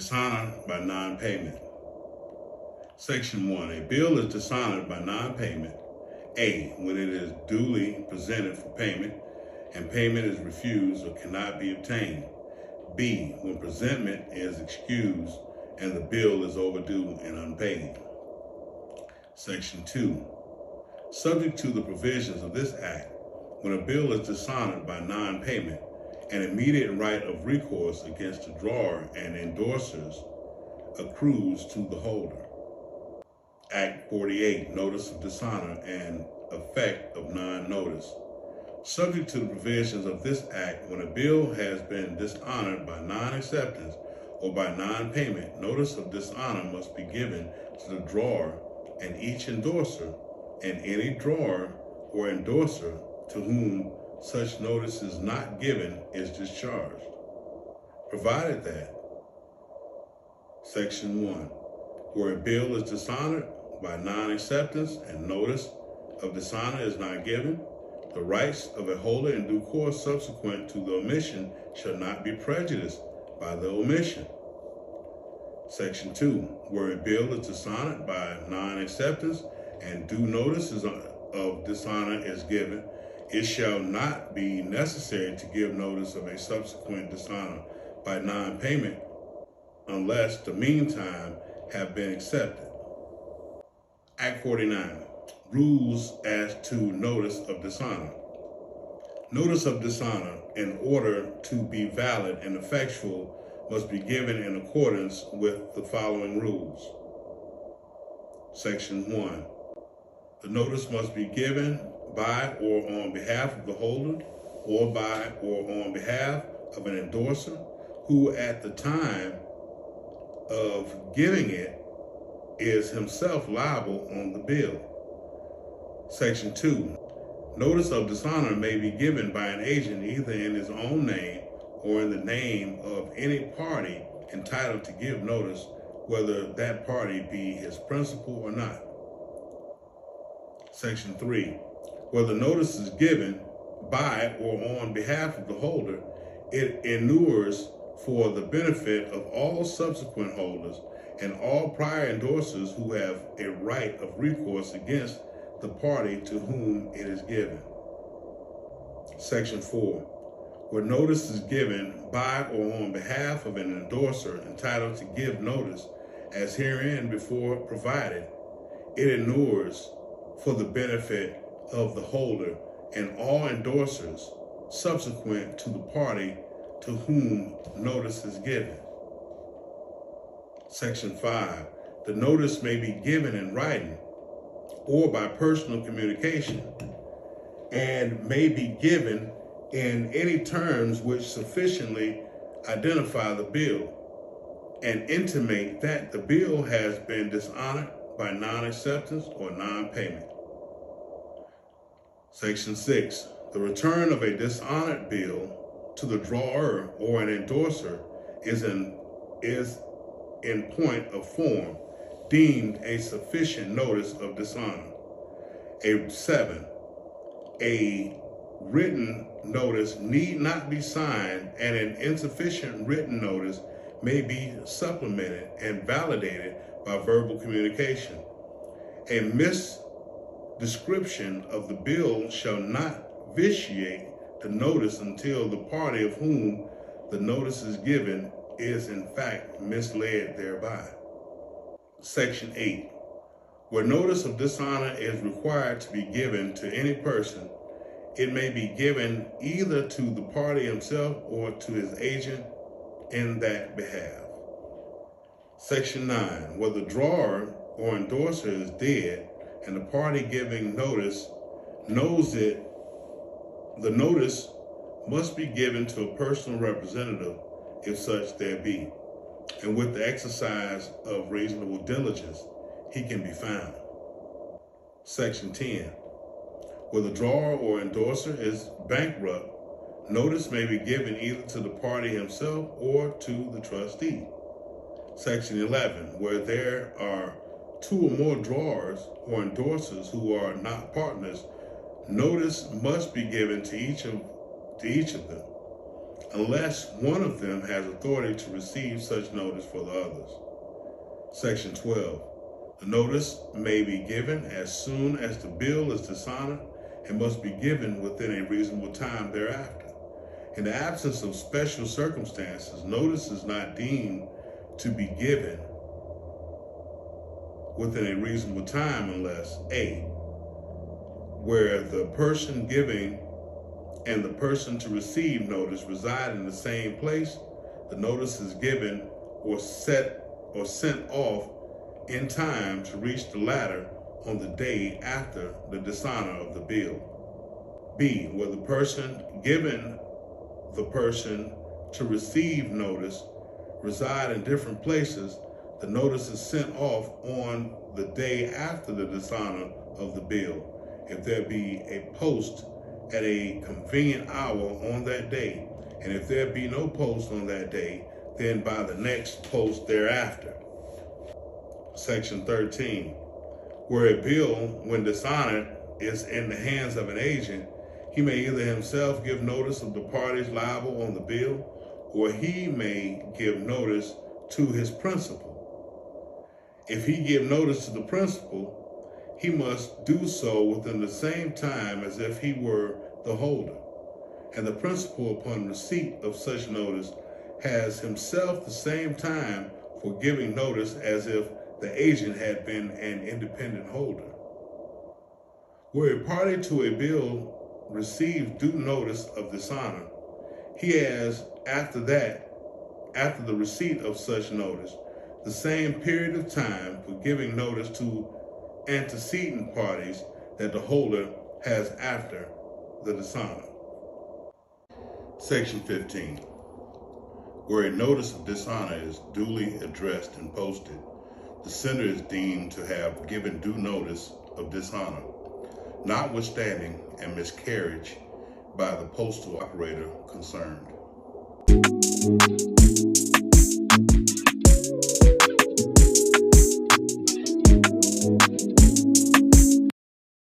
Dishonor by non-payment. Section 1. A bill is dishonored by non-payment. A. When it is duly presented for payment and payment is refused or cannot be obtained. B. When presentment is excused and the bill is overdue and unpaid. Section 2. Subject to the provisions of this Act, when a bill is dishonored by non-payment, an immediate right of recourse against the drawer and endorsers accrues to the holder. Act 48, Notice of Dishonor and Effect of Non-Notice. Subject to the provisions of this Act, when a bill has been dishonored by non-acceptance or by non-payment, notice of dishonor must be given to the drawer and each endorser, and any drawer or endorser to whom such notice is not given is discharged, provided that Section 1, where a bill is dishonored by non-acceptance and notice of dishonor is not given, the rights of a holder in due course subsequent to the omission shall not be prejudiced by the omission. Section 2, where a bill is dishonored by non-acceptance and due notice of dishonor is given, it shall not be necessary to give notice of a subsequent dishonor by non-payment unless the meantime have been accepted. Act 49, Rules as to Notice of Dishonor. Notice of dishonor, in order to be valid and effectual, must be given in accordance with the following rules. Section 1. The notice must be given by or on behalf of the holder or by or on behalf of an endorser who at the time of giving it is himself liable on the bill. Section 2. Notice of dishonor may be given by an agent either in his own name or in the name of any party entitled to give notice, whether that party be his principal or not. Section 3. Where the notice is given by or on behalf of the holder, it inures for the benefit of all subsequent holders and all prior endorsers who have a right of recourse against the party to whom it is given. Section 4. Where notice is given by or on behalf of an endorser entitled to give notice, as herein before provided, it inures for the benefit of the holder and all endorsers subsequent to the party to whom notice is given. Section 5. The notice may be given in writing or by personal communication and may be given in any terms which sufficiently identify the bill and intimate that the bill has been dishonored by non-acceptance or non-payment. Section 6. The return of a dishonored bill to the drawer or an endorser is in point of form deemed a sufficient notice of dishonor. 7. A written notice need not be signed, and an insufficient written notice may be supplemented and validated by verbal communication. A misdescription of the bill shall not vitiate the notice until the party of whom the notice is given is in fact misled thereby. Section 8. Where notice of dishonor is required to be given to any person, it may be given either to the party himself or to his agent in that behalf. Section 9. Where the drawer or endorser is dead and the party giving notice knows it, the notice must be given to a personal representative, if such there be, and with the exercise of reasonable diligence, he can be found. Section 10. Where the drawer or endorser is bankrupt, notice may be given either to the party himself or to the trustee. Section 11. Where there are two or more drawers or endorsers who are not partners, notice must be given to each of them. unless one of them has authority to receive such notice for the others. Section 12. The notice may be given as soon as the bill is dishonored and must be given within a reasonable time thereafter. In the absence of special circumstances, notice is not deemed to be given within a reasonable time unless A, where the person giving and the person to receive notice reside in the same place, the notice is given or sent off in time to reach the latter on the day after the dishonor of the bill. B, where the person giving the person to receive notice reside in different places, the notice is sent off on the day after the dishonor of the bill, if there be a post at a convenient hour on that day, and if there be no post on that day, then by the next post thereafter. Section 13. Where a bill, when dishonored, is in the hands of an agent, he may either himself give notice of the parties liable on the bill, or he may give notice to his principal. If he give notice to the principal, he must do so within the same time as if he were the holder. And the principal, upon receipt of such notice, has himself the same time for giving notice as if the agent had been an independent holder. Where a party to a bill receives due notice of dishonor, he has, after the receipt of such notice, the same period of time for giving notice to antecedent parties that the holder has after the dishonor. Section 15. Where a notice of dishonor is duly addressed and posted, the sender is deemed to have given due notice of dishonor, notwithstanding a miscarriage by the postal operator concerned.